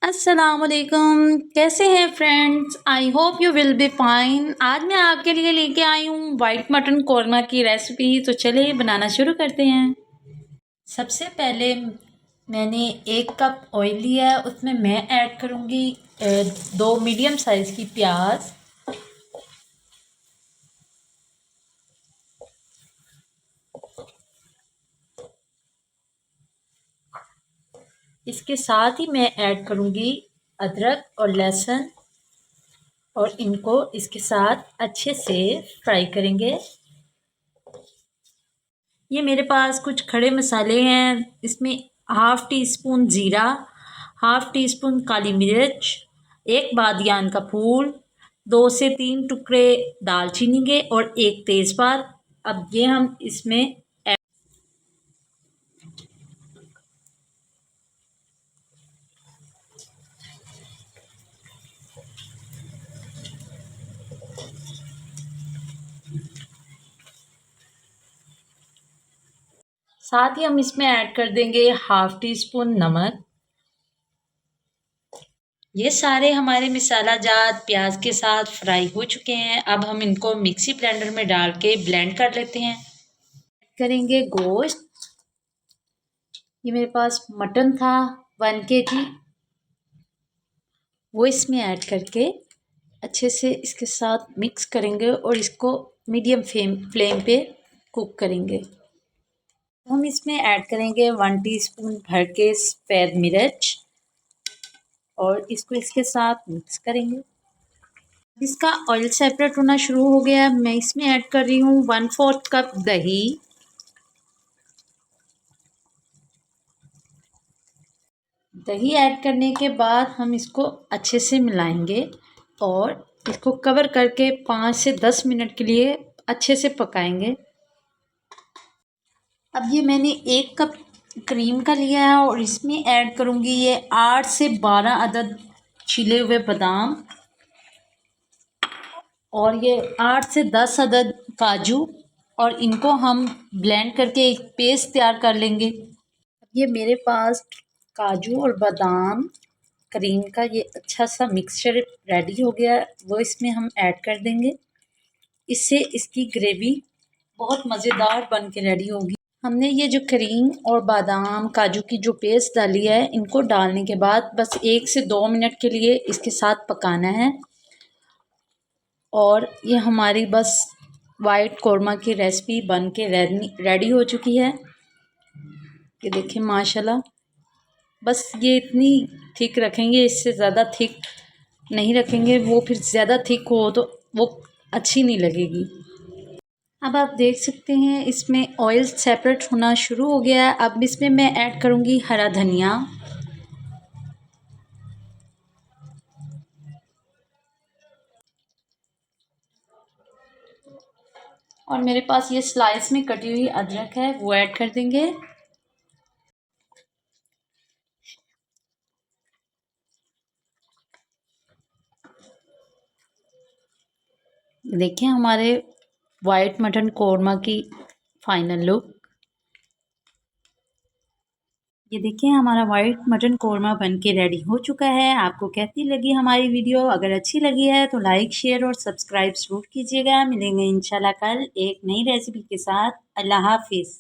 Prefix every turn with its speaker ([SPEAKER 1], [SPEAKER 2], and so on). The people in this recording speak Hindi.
[SPEAKER 1] अस्सलामुअलैकुम, कैसे हैं friends? I hope you will be fine. आज मैं आपके लिए लेके आई हूँ वाइट मटन कौरमा की रेसिपी। तो चलिए बनाना शुरू करते हैं। सबसे पहले मैंने 1 कप ऑयल लिया है, उसमें मैं ऐड करूँगी 2 मीडियम साइज़ की प्याज। इसके साथ ही मैं ऐड करूँगी अदरक और लहसुन, और इनको इसके साथ अच्छे से फ्राई करेंगे। ये मेरे पास कुछ खड़े मसाले हैं। इसमें हाफ़ टी स्पून ज़ीरा, हाफ़ टी स्पून काली मिर्च, 1 बादियान का फूल, 2 से 3 टुकड़े दालचीनी के और 1 तेज़पात। अब ये हम इसमें साथ ही हम इसमें ऐड कर देंगे हाफ़ टी स्पून नमक। ये सारे हमारे मसाला जात प्याज के साथ फ्राई हो चुके हैं। अब हम इनको मिक्सी ब्लेंडर में डाल के ब्लेंड कर लेते हैं। करेंगे गोश्त। ये मेरे पास मटन था 1 kg, वो इसमें ऐड करके अच्छे से इसके साथ मिक्स करेंगे और इसको मीडियम फ्लेम पे कुक करेंगे। हम इसमें ऐड करेंगे 1 टीस्पून भर के सफ़ेद मिर्च और इसको इसके साथ मिक्स करेंगे। इसका ऑयल सेपरेट होना शुरू हो गया। मैं इसमें ऐड कर रही हूँ 1/4 कप दही। दही ऐड करने के बाद हम इसको अच्छे से मिलाएंगे और इसको कवर करके 5 से 10 मिनट के लिए अच्छे से पकाएंगे। अब ये मैंने 1 कप क्रीम का लिया है और इसमें ऐड करूँगी ये 8 से 12 अदद छिले हुए बादाम और ये 8 से 10 अदद काजू, और इनको हम ब्लेंड करके एक पेस्ट तैयार कर लेंगे। ये मेरे पास काजू और बादाम क्रीम का ये अच्छा सा मिक्सचर रेडी हो गया, वो इसमें हम ऐड कर देंगे। इससे इसकी ग्रेवी बहुत मज़ेदार बन के रेडी होगी। हमने ये जो क्रीम और बादाम काजू की जो पेस्ट डाली है, इनको डालने के बाद बस 1 से 2 मिनट के लिए इसके साथ पकाना है और ये हमारी बस वाइट कौरमा की रेसिपी बन के रेडी हो चुकी है। ये देखिए माशाल्लाह, बस ये इतनी थिक रखेंगे, इससे ज़्यादा थिक नहीं रखेंगे, वो फिर ज़्यादा थिक हो तो वो अच्छी नहीं लगेगी। अब आप देख सकते हैं इसमें ऑयल सेपरेट होना शुरू हो गया है। अब इसमें मैं ऐड करूँगी हरा धनिया और मेरे पास ये स्लाइस में कटी हुई अदरक है, वो ऐड कर देंगे। देखिए हमारे वाइट मटन कौरमा की फाइनल लुक। ये देखिए हमारा वाइट मटन कौरमा बन के रेडी हो चुका है। आपको कैसी लगी हमारी वीडियो? अगर अच्छी लगी है तो लाइक शेयर और सब्सक्राइब ज़रूर कीजिएगा। मिलेंगे इंशाल्लाह कल एक नई रेसिपी के साथ। अल्लाह हाफिज़।